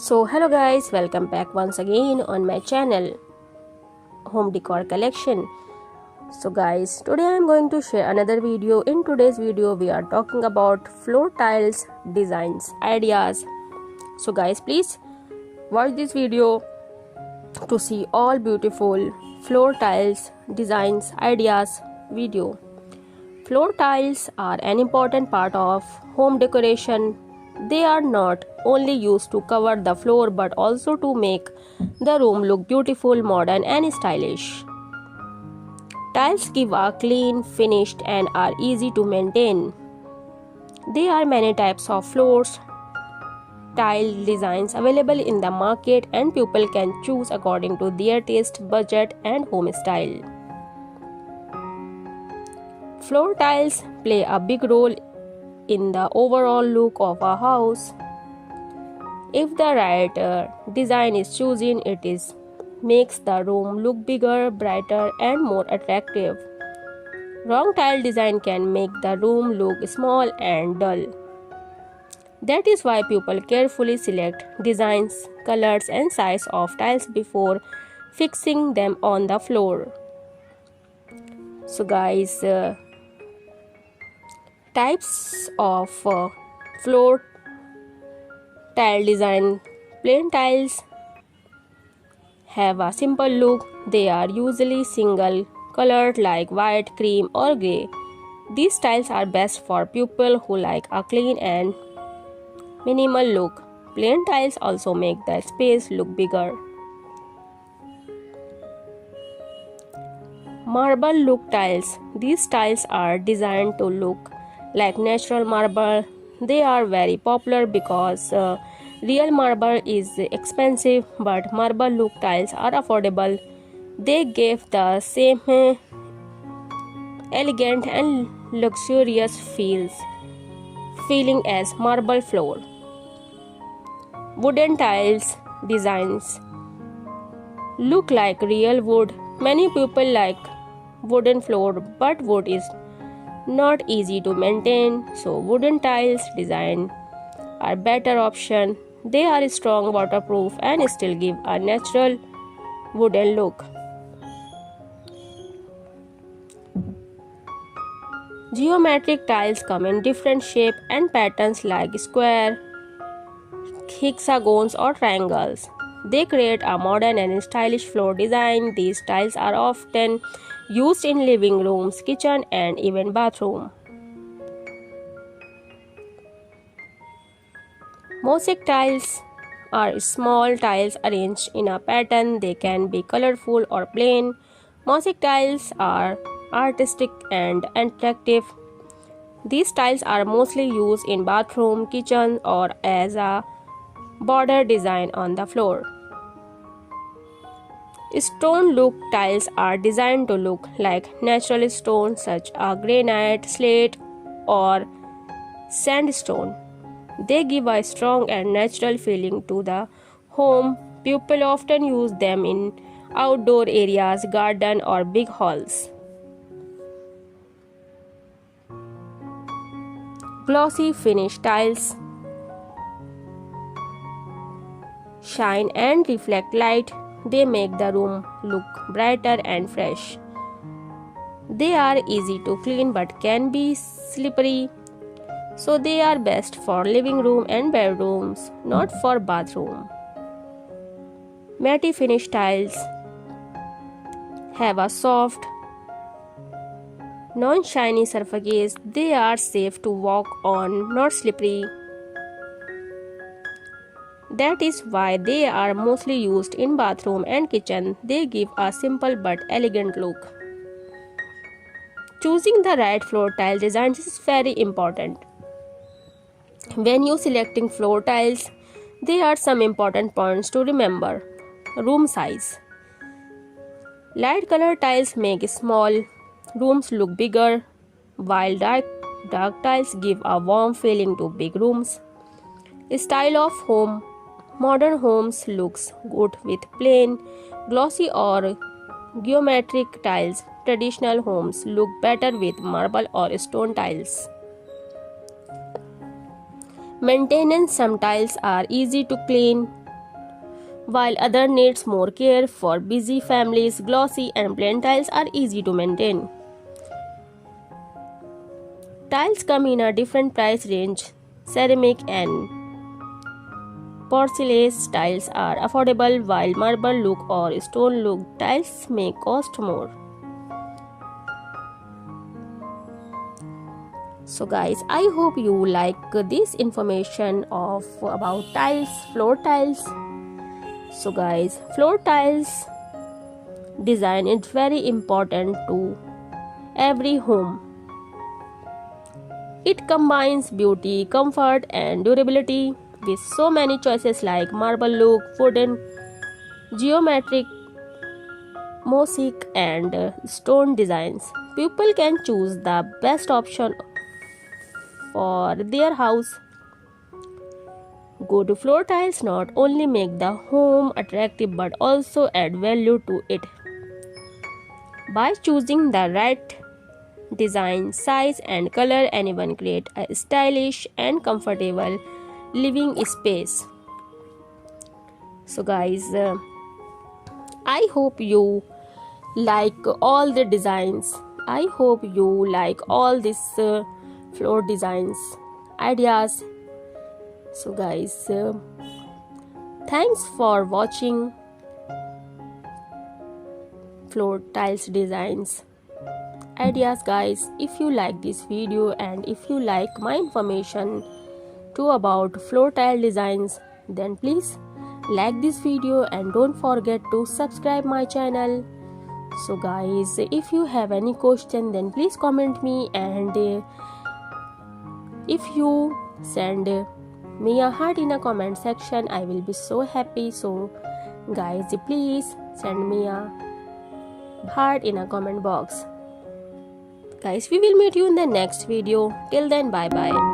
So hello guys, welcome back once again on my channel Home Decor Collection. So guys, today I am going to share another video. In today's video we are talking about floor tiles designs ideas. So guys, please watch this video to see all beautiful floor tiles designs ideas video. Floor tiles are an important part of home decoration. They are not only used to cover the floor but also to make the room look beautiful, modern and stylish. Tiles give a clean finish and are easy to maintain. There are many types of floors tile designs available in the market and people can choose according to their taste, budget and home style. Floor tiles play a big role in the overall look of a house. If the right design is chosen, makes the room look bigger, brighter and more attractive. Wrong tile design can make the room look small and dull. That is why people carefully select designs, colors and size of tiles before fixing them on the floor. So guys, types of floor tile design. Plain tiles have a simple look. They are usually single colored like white, cream or grey. These tiles are best for people who like a clean and minimal look. Plain tiles also make the space look bigger. Marble look tiles. These tiles are designed to look like natural marble. They are very popular because real marble is expensive, but marble look tiles are affordable. They give the same elegant and luxurious feeling as marble floor. Wooden tiles designs look like real wood. Many people like wooden floor, but wood is not easy to maintain, so wooden tiles design are better option. They are strong, waterproof and still give a natural wooden look. Geometric tiles come in different shape and patterns like square, hexagons or triangles. They create a modern and stylish floor design. These tiles are often used in living rooms, kitchen and even bathroom. Mosaic tiles are small tiles arranged in a pattern. They can be colorful or plain. Mosaic tiles are artistic and attractive. These tiles are mostly used in bathroom, kitchen or as a border design on the floor. Stone look tiles are designed to look like natural stone such as granite, slate or sandstone. They give a strong and natural feeling to the home. People often use them in outdoor areas, garden or big halls. Glossy finish tiles shine and reflect light. They make the room look brighter and fresh. They are easy to clean but can be slippery, so they are best for living room and bedrooms, not for bathroom. Matte finish tiles have a soft, non-shiny surface. They are safe to walk on, not slippery. That is why they are mostly used in bathroom and kitchen. They give a simple but elegant look. Choosing the right floor tile designs is very important. When you selecting floor tiles, there are some important points to remember. Room size. Light color tiles make small rooms look bigger, while dark tiles give a warm feeling to big rooms. Style of home. Modern homes looks good with plain, glossy or geometric tiles. Traditional homes look better with marble or stone tiles. Maintenance. Some tiles are easy to clean, while other needs more care. For busy families, glossy and plain tiles are easy to maintain. Tiles come in a different price range. Ceramic and porcelain tiles are affordable, while marble look or stone look tiles may cost more. So guys, I hope you like this information of about tiles, floor tiles. So guys, floor tiles design is very important to every home. It combines beauty, comfort and durability with so many choices like marble look, wooden, geometric, mosaic and stone designs. People can choose the best option for their house. Good floor tiles not only make the home attractive but also add value to it. By choosing the right design, size and color, anyone create a stylish and comfortable living space. So guys, I hope you like all the designs. I hope you like all these floor designs ideas. So guys, thanks for watching floor tiles designs ideas. Guys, if you like this video and if you like my information too about floor tile designs, then please like this video and don't forget to subscribe my channel. So guys, if you have any question, then please comment me, and if you send me a heart in a comment section, I will be so happy. So guys, please send me a heart in a comment box. Guys, we will meet you in the next video. Till then, bye bye.